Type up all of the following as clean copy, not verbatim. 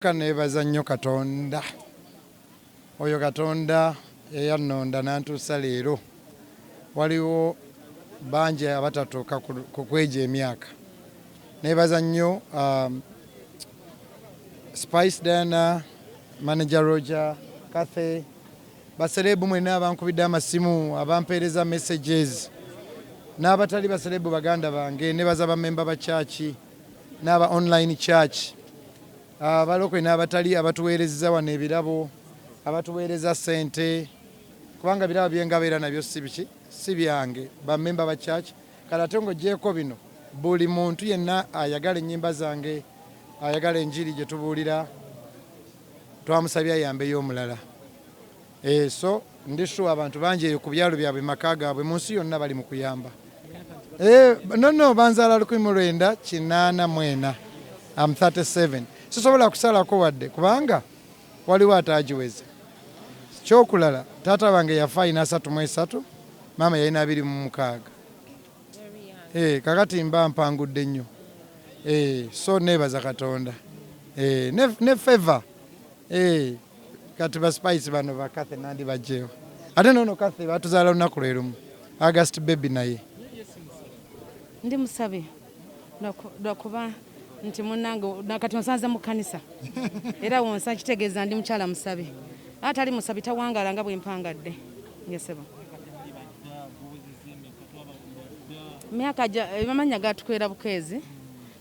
Kanebaza nnyo Katonda oyo Katonda eyannonda n'antuusa leero. Waliwo bangi abatatuuka ku kweja emyaka. Nebaza nnyo Spice Diana, Manager Roger, Kathy, baserebu mwenna abankubidde amasimu abampeereza messages n'abatali baserebu baganda bange. Nebaza bamemba ba church n'aba online church, abalokole n'abatali abatuweereza wano ebirabo, abatuweereza ssente, kubanga birabo byengabeera nabyo si byange, bamemba ba church. Kale ate ng'oggyeko bino, buli muntu yenna ayagala ennyimba zange, ayagala enjiri gye tubuulira, twamusabye ayambeyo omulala. So ndi sure abantu bangi eyo ku byalo byabwe maka gaabwe mu nsi yonna bali mu kuyamba. No, banzaala 1984. I'm 37. Sisobola kusalako wadde kubanga waliwo ataagiweze. Kyokulala taata wange yafa ayina 33, maama yalina 26. Kakati mba mpangudde nnyo. So nebaza Katonda. Ne favor. Kati ba Spice bano ba Kathy nandi bajjeewo. Ate nono Kathy batuzaala lunaku lwe lumu. August baby naye. Ndi musabe lwakuba nti munange nakati onsanze mu kkanisa era wonsa kitegeeza ndi mukyala musabe. Atali musabe tawangala nga bwe mpangadde. Ngesebo myaka amanya gatukwera bukeezi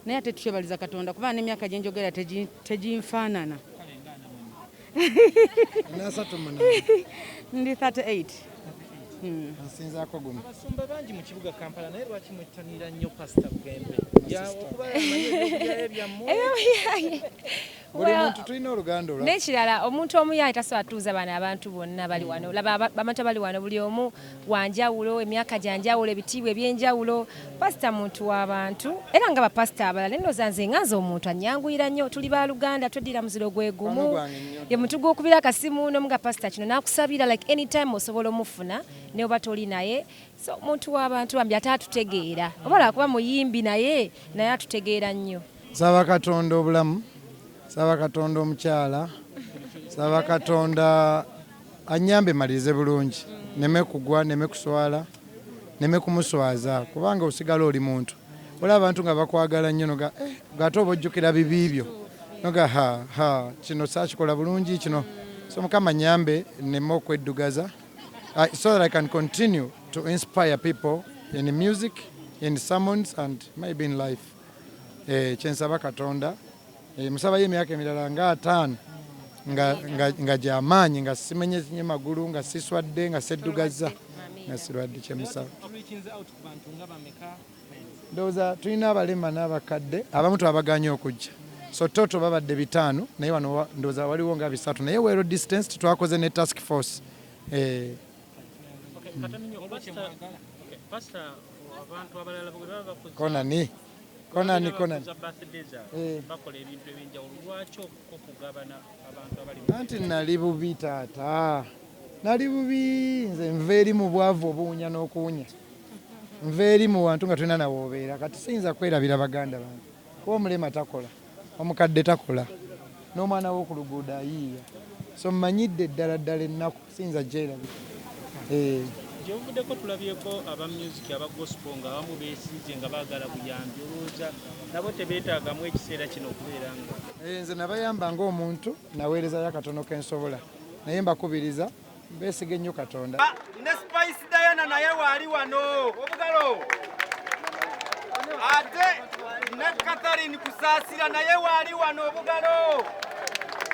naye ate tukyebaliza Katonda kuba n'emyaka gye njogera teginfaanana. Ndi 38. Nsinzaako gumu. Abasumba bangi mu kibuga Kampala naye lwaki mwettanira nnyo Pastor Bugembe? Buli muntu tulina oluganda olwo. N'ekirala omuntu omu yaali tasobola tuuza bano abantu bonna bali wano. Laba bamata bali wano buli omu wanjawulo, emyaka gyanjawulo, ebitiibwa ebyenjawulo. Pastor muntu w'abantu era nga bapasita abalala endowooza nze nga nze omuntu anyanguyira nnyo. Tuli ba Luganda tweddira muziro gwe gumu. Ye muntu gw'okubira akasimu n'omuga pastor kino n'akusabira like anytime osobola omufuna ne oba toli naye. So muntu w'abantu bambi ate atutegeera. Oba kuba muyimbi naye atutegeera nnyo. Saba Katonda obulamu. Saba Katonda omukyala. Saba Katonda anyambe malirize bulungi. Neme kugwa, neme kuswala, neme kumuswaza kubanga osigala oli muntu. Olaba abantu nga bakwagala nnyo noga gato obojjukira bibiibyo. Noga kino saakikola bulungi kino. So Mukama nyambe neme okweddugaza. So that I can continue to inspire people in music, in sermons and maybe in life. Kyensaba Katonda. Musaba y'emyaka emirala nga 5 nga gy'amaanyi nga simenye magulu nga siswadde nga seddugaza nga sirwadde kyemusaba. Ndowooza tulina abalema n'abakadde abamu twabaganye okujja. So toto babadde 5 naye wano ndowooza waliwo nga 3 naye wero distance twakoze ne task force. Konani. Anti nali bubi taata. Nali bubi nze nveeri mu bwavu obuwunya n'okuwunya. Nveeri mu wantu nga tulina nawo obeera. Kati siyinza kwerabira baganda bange. Kuba omulema takola. Omukadde takola. N'omwana w'oku luguudo ayiiya. So mmanyidde ddala ennaku siyinza gyerabira. Gyebuvuddeko tulabyeko aba music aba gospel nga abamu beesize nga baagala buyambi olowooza nabo tebeetaagamu ekiseera kino okubeera nga. Nze nabayamba ng'omuntu naweerezayo akatono ke nsobola naye mbakubiriza beesige nnyo Katonda. Ne Spice Diana naye waali wano obugalo ate ne Catherine Kusaasira naye waali wano obugalo.